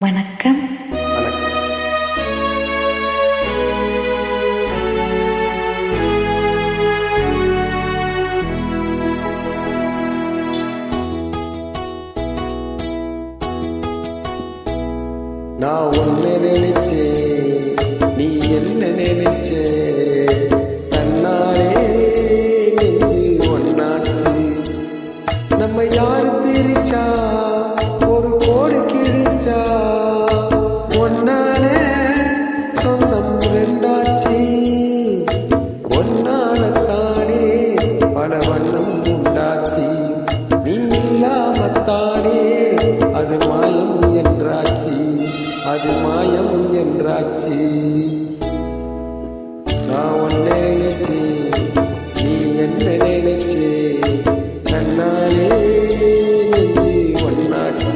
வணக்கம். நான் உன்னை நினைச்சே, நீ என்ன நினைச்சே, தன்னாலே நெஞ்சு ஒன்னாச்சு. நம்ம யாரு பிரிச்சா, ஒரு கோடு கிழிச்சா, ஒன்னாலே சொந்தம் ரெண்டாச்சு. ஒன்னாலத்தானே பல வண்ணம் உண்டாச்சு. நீ இல்லாமத்தானே அது மாயம் என்றாச்சு, அது மாயம் என்றாச்சு. நான் உன்னை நினைச்சே, நீ என்ன நினைச்சே, தன்னாலே நெஞ்சு ஒன்னாச்சு.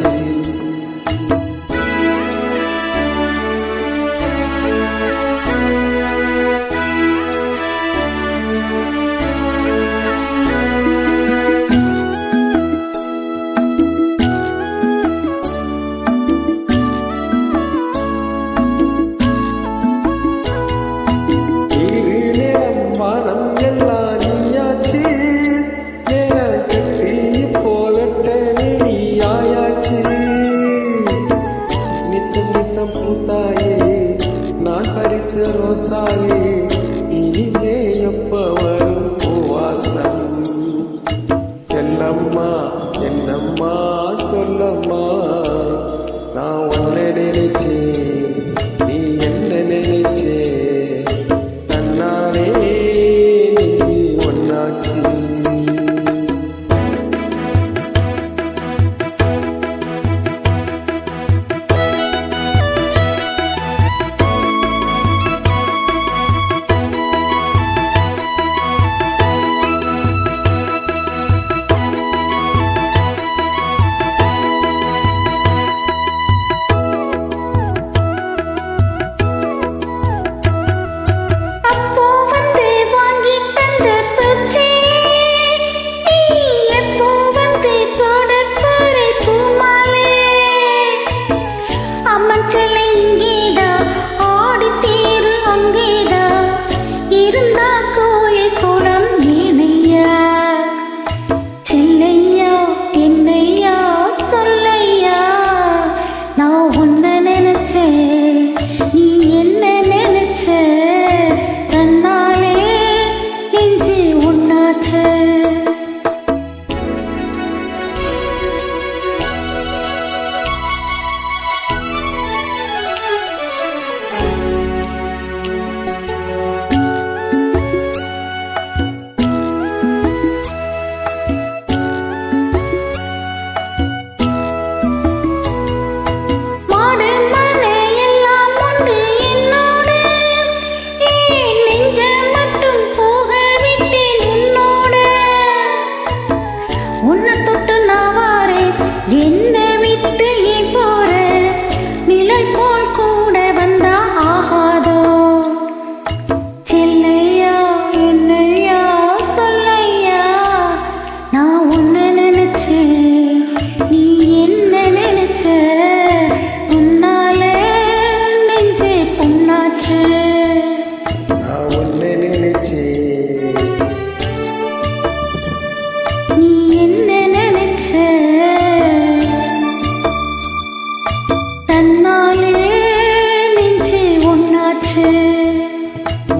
நான் பறிச்ச ரோசாயே, இனிமே எப்ப வரும் வாசம்? செல்லம்மா என்னம்மா சொல்லம்மா, நான் உன்னை நினைச்சே, நீ என்ன நினைச்சே, தன்னாலே நெஞ்சு ஒன்னாச்சு.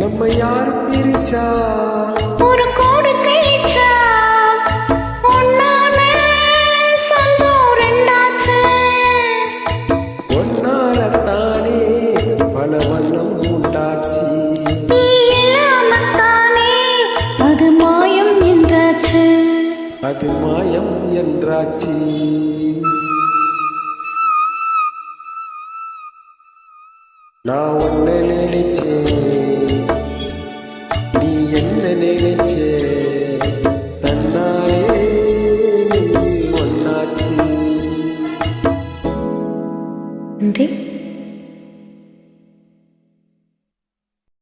நம்ம யாரு பிரிச்சா, ஒரு கோடு கிழிச்சா, ஒன்னாலே சொந்தம் ரெண்டாச்சு. ஒன்னாலத்தானே பல வண்ணம் உண்டாச்சு. நீ இல்லாமத்தானே அது மாயம் என்றாச்சு, அது மாயம் என்றாச்சு. நான் உன்னை நினைச்சே, நீ என்ன நினைச்சே,